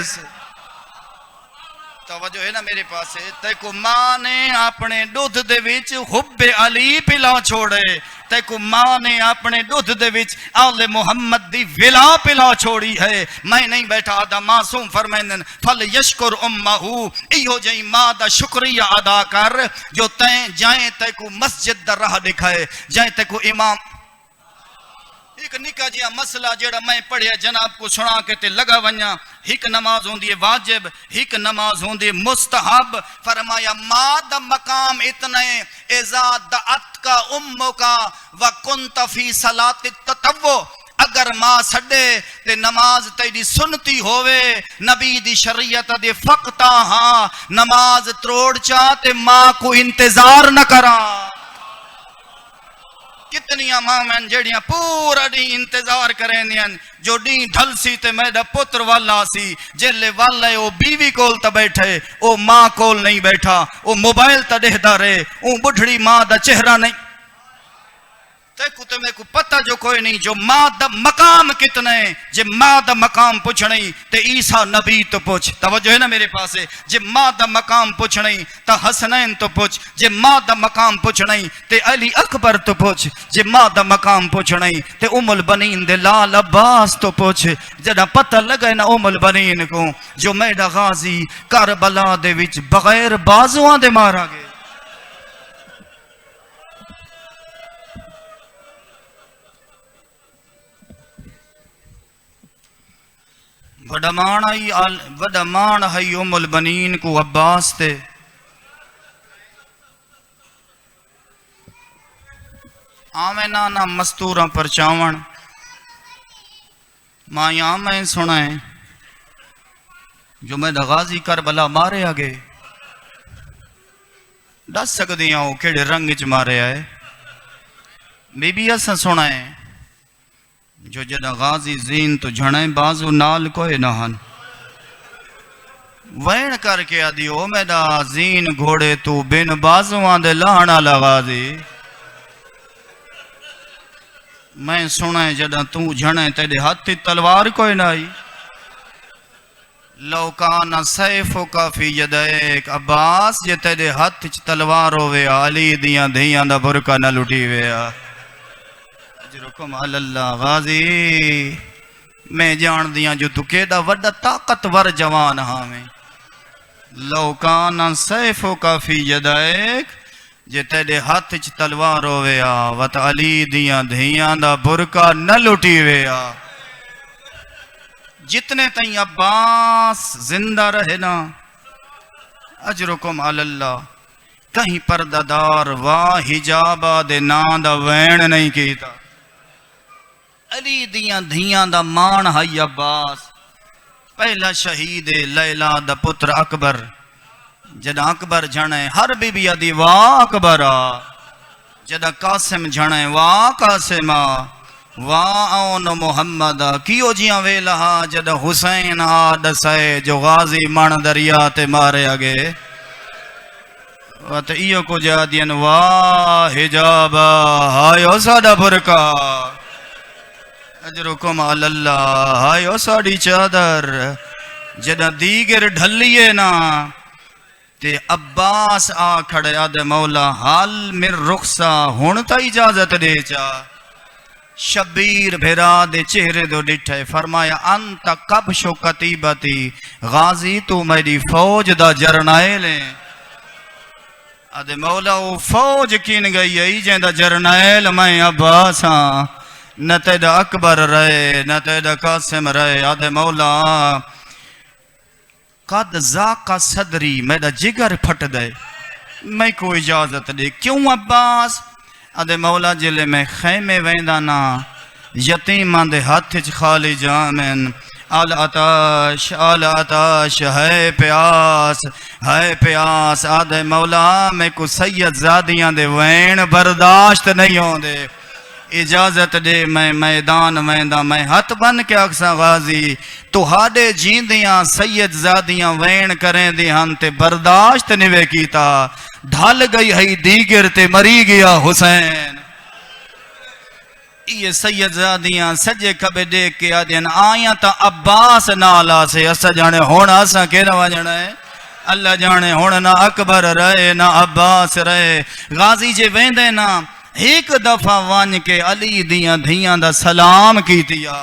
توجہ ہے نا میرے پاس تے کو ماں نے اپنے دودھ دے وچ حب علی پلا چھوڑے تے کو ماں نے اپنے دودھ دے وچ آل محمد دی ولا پلا چھوڑی ہے میں نہیں بیٹھا آدھا معصوم فرمائندن فل یشکر امہو ایہو جئی ماں دا شکریہ ادا کر جو تیں جائیں تے کو مسجد دا راہ دکھائے جائیں تے کو امام ایک نکا جیا مسئلہ جڑا میں پڑھیا جناب کو سنا کے تے لگا ونیا. ایک نماز ہوندی ہے واجب، ایک نماز ہوندی ہے مستحب. فرمایا ماد مقام اتنے اذا دعت کا امو کا وکنت فی صلاۃ التطوع. اگر ماں سڈے تے نماز تیری سنتی ہووے نبی دی شریعت دے فقطا ہاں نماز تروڑ چاہ تے ماں کو انتظار نہ کرا. کتنیاں ماں میں جڑیاں پورا ڈی انتظار کریں دیاں جو ڈی ڈھل سی تے میرا پتر والا سی جلے والا ہے او بیوی کول تا بیٹھے او ماں کول نہیں بیٹھا او موبائل تا دہدا رہے او بڑھڑی ماں دا چہرہ نہیں. تمہیں کو پتہ جو کوئی نہیں جو ماں دا مقام کتنے جے ماں دا مقام پوچھنی تے عیسیٰ نبی تو پوچھ. توجہ ہے نا میرے پاس ہے. جے ماں دا مقام پوچھنی تا حسنین تو پوچھ. جے ماں دا مقام پوچھنی تے علی اکبر تو پوچھ. جے ماں دا مقام پوچھنی تے ام البنین دے لال عباس تو پوچھ. جدا پتہ لگے نا ام البنین کو جو میڈا غازی کربلا دے وچ بغیر بازوان دے مارا گئے. وڈمان آئی ام البنین کو عباس تے آمیں نانا مستوراں پر چاون ماں آمیں سنائیں جو میں غازی کربلا مارے آگے دس سکدیاں ہو کیڑے رنگ چ مارے آئے. بی بی اساں سنائیں جو جدہ غازی زین تو جھڑیں بازو نال کوئی نہ ہن وین کر کے آدھی او میڈا زین گھوڑے تو بن بازوان دے لانا لغازی. میں سنیں جدہ تو جھڑیں تیرے ہاتھی تلوار کوئی نہ آئی. لو کانا سیفو کا فی یدیک عباس جے تیرے ہاتھ تلوار ہوئے علی دیاں دھیاں دا برکہ نہ لٹی ویا. اجرکم اللہ غازی میں جان دیاں جو تو کیڑا وڈا طاقتور جوان ہاں میں. لو کانا سیفو کا فی یدیک جے تیرے ہاتھ تلوار ہوئے وت علی دیاں دھیاں دا برکہ نہ لٹی ویا. جتنے تئیں عباس زندہ رہے نا اجرکم اللہ کہیں پردہ واہ حجابہ دے نام دا وین نہیں کیتا. علی دیاں دھیاں دا مان ہائی عباس پہلا شہید لیلہ دا پتر اکبر جدہ اکبر جھنے ہر بی بی دی واہ اکبرہ جدہ قاسم جھنے واہ قاسمہ واہ اون محمد کیو جیاں ویلہا جدہ حسین آد سائے جو غازی مان دریا تے مارے آگے. وات ایو کو جا دین واہ حجابہ ہائیو ساڑا برکہ اجرکم اللہ ہائیو ساڑی چادر جدہ دیگر ڈھلیے نا تے عباس آ کھڑے آدھے مولا حال مر رخصہ ہونتا اجازت دے چا. شبیر بھیرا دے چہرے دو ڈٹھے فرمایا انت کبشو کتیبتی غازی تو میری فوج دا جرنائل ہے. آدھے مولا وہ فوج کین گئی ہے جہاں دا جرنائل میں عباس ہاں نہ تیدہ اکبر رہے نہ تیدہ قاسم رہے. آدھے مولا قد ذاقہ صدری میرا جگر پھٹ دے میں کوئی اجازت دے. کیوں عباس؟ آدھے مولا جلے میں خیمے ویندانا یتیمان دے ہاتھ خالی جامن آل عطاش ہے پیاس. آدھے مولا میں کو سید زادیاں دے وین برداشت نہیں ہوں دے اجازت دے میں میدان ویندہ میں ہاتھ بن کے اکسا غازی تو ہاڑے جیندیاں سید زادیاں وین کریں دی ہن تے برداشت نوے کیتا. ڈھال گئی ہے دیگر تے مری گیا حسین. یہ سید زادیاں سجے کبے دیکھ کے آدین آیاں تا عباس نالا سے اسا جانے ہونا اسا کہنا وجنا ہے اللہ جانے ہونا نہ اکبر رہے نہ عباس رہے. غازی جے ویندے نا ایک دفعہ وان کے علی دیاں دھیاں دا سلام کیتیا.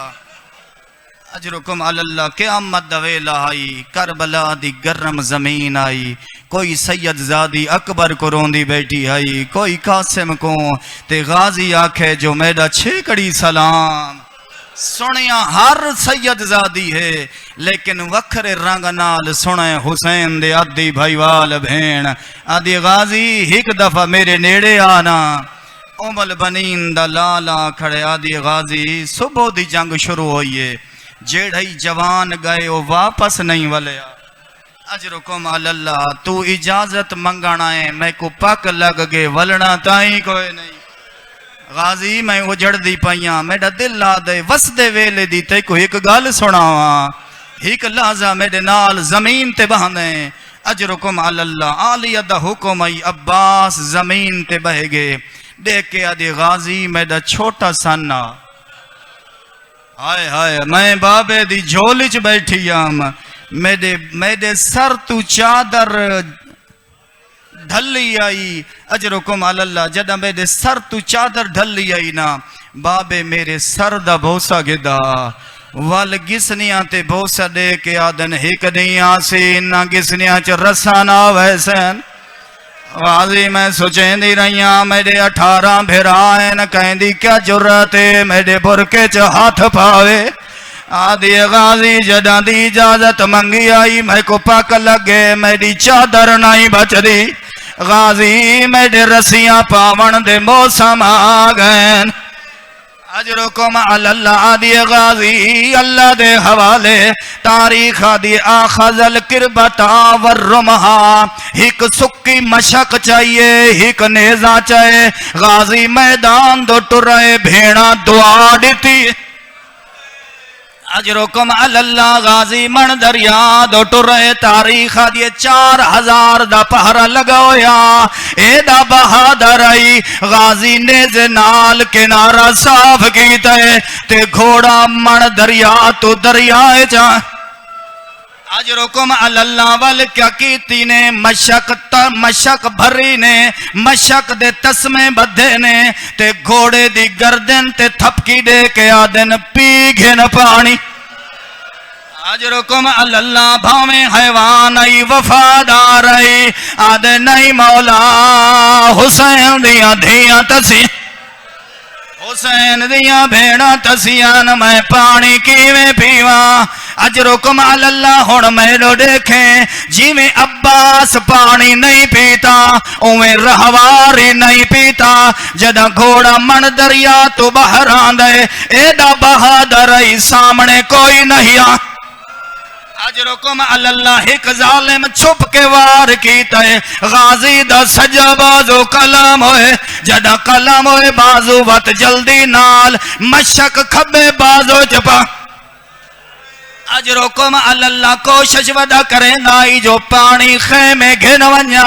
اجرکم علی اللہ قیامت دا ویلا آئی کربلا دی گرم زمین آئی کوئی سید زادی اکبر کو روندی بیٹھی آئی کوئی قاسم کو تے غازی آکھے جو میڈا چھیکڑی سلام سنیا ہر سید زادی ہے لیکن وکھر رنگ نال سنے حسین دے آدھی بھائی وال بھین آدھی غازی ایک دفعہ میرے نیڑے آنا امل بنین دا لالا کھڑے آدھی غازی صبح دی جنگ شروع ہوئیے جیڑھائی جوان گئے وہ واپس نہیں والیا اجرکم علی اللہ تو اجازت منگانا ہے میں کو پک لگ گے ولنا تائیں کوئی نہیں غازی میں اجڑ دی پائیاں میڈا دل لا دے وس دے ویلے دی تے کو ایک گال سناواں ایک لحظہ میڈے نال زمین تے بہنے اجرکم علی اللہ آلیہ دا حکم ای عباس زمین تے بہ گے دیکھ کے آدھی غازی میڈا چھوٹا سانا ہائے ہائے میں بابے دی جھولی چ بیٹھی آم میڈے سر تو چادر ڈھلی آئی اجرکم علی اللہ جدہ میرے سر تو چادر ڈھلی آئی نا بابے میرے سر دا بوسا گدا وال گسنیاں تے بوسا دے کے آدن ہک دیاں سی نہ گسنیاں چ رسانا ویسن غازی میں سوچیں دی رہیاں میرے 18 بھرائیں نہ کہیں دی کیا جرت ہے میرے برکے چ ہاتھ پاوے آدھی غازی جدہ دی اجازت منگی آئی میں کو پاک لگے میری چادر نہیں بچ دی غازی میرے رسیاں پاون دے موسم آگئن اجرکم علی اللہ آدھی غازی اللہ دے حوالے تاریخ آدھی آخذ القربتا والرمحا ایک سکی مشک چاہیے ایک نیزہ چاہیے غازی میدان دو ٹرائے بھیڑا دعا دیتی اجرکم علی اللہ غازی من دریا دو ٹرے تاریخ دیے 4000 دا پہرا لگویا اے دا بہادر آئی غازی نیزے نال کنارہ صاف کیتا ہے تے گھوڑا من دریا تو دریائے جا اجرکم علی اللہ وال کیا کیتی نے مشک بھری نے مشک دے تسمے بدھے نے تے گھوڑے دی گردن تے تھپکی دے کے آدن پی گھن پانی اجرکم علی اللہ بھاویں حیوان آئی وفادار آئی آدن نہیں مولا حسین دیاں دھیاں تسی حسین دیاں بھیڑا تسیان میں پانی کیویں پیواں اجرکم علی اللہ ہون میرو دیکھیں جی میں عباس پانی نہیں پیتا اویں رہواری نہیں پیتا جدہ گھوڑا من دریا تو بہران دے اے دا بہادر ای سامنے کوئی نہیں آ اجرکم علی اللہ ایک ظالم چھپ کے وار کیتا ہے غازی دا سجا بازو کلام ہوئے جدہ کلام ہوئے بازو وط جلدی نال مشک کھبے بازو چپا اجرکم علی اللہ کوشش ودا کریں نائی جو پانی خیمے گھن ونیا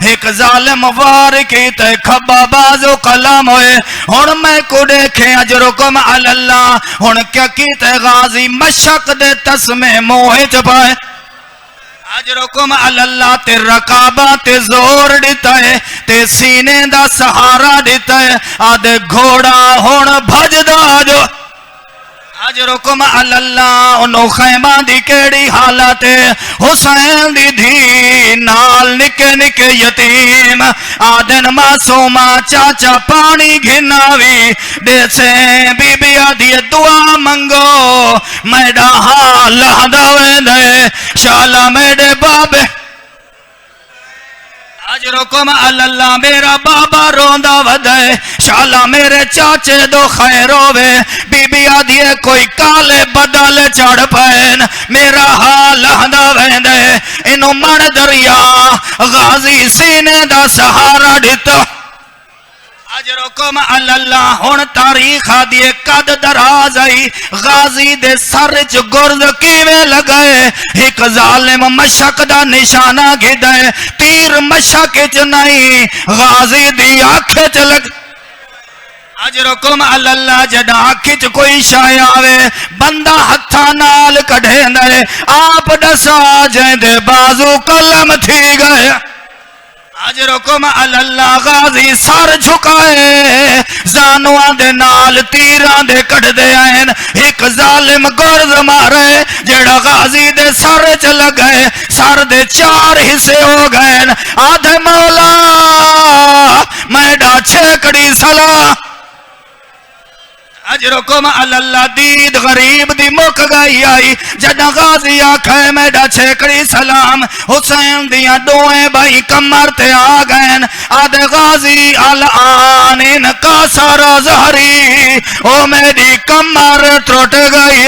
ایک ظالم وار کیتا ہے کھبا بازو کلام ہوئے ہن میں کو دیکھیں اجرکم علی اللہ ہن کیا کیتا ہے غازی مشک دے تسمے موہے چپائے اجرکم علی اللہ تے رقابہ تے زور دیتا ہے تے سینے دا سہارا دیتا ہے آدھے گھوڑا ہن بھج دا جو اجرکم علی اللہ انہوں خیمہ دی کیڑی حالت حسین دی دھی نال نکے نکے یتیم آدن معصومہ چاچا پانی گھناوی دے سے بی بی آدھی دعا منگو میڈا حال لہدوے دے شالا میڈے بابے اجرکم علی اللہ میرا بابا روندا ودے شالا میرے چاچے دو خیر ہوئے بی بی آدھیے کوئی کالے بدل چڑھ پین میرا حال لہدا ویندے انہوں من دریا غازی سینے دا سہارا دیتا اجرکم علی اللہ ہون تاریخ آدھیے قد دراز آئی غازی دے سرچ گرد کیوے لگائے ایک ظالم مشک دا نشانہ گھدائے تیر مشک چ نہیں غازی دی آنکھیں چ لگ اجرکم علی اللہ جدہ آنکھیں چ کوئی شائع آوے بندہ ہتھا نال کڑھے دے آپ ڈسا جائیں دے بازو کلم تھی گئے اجرکم اللہ غازی سر جھکائے زانواں دے نال تیراں دے کٹ دے آئین ایک ظالم گرز مارے جیڑا غازی دے سر چ لگئے سر دے 4 حصے ہو گئے آدھے مولا میڈا چھیکڑی سلا اجرکم اللہ دید غریب دی مک گئی آئی جدہ غازی آکھے میڈا چھیکڑی سلام حسین دیاں دوئیں بھائی کمر تے آ گئن آدھے غازی الان ان کا سارا زہری او میری کمر ٹوٹ گئی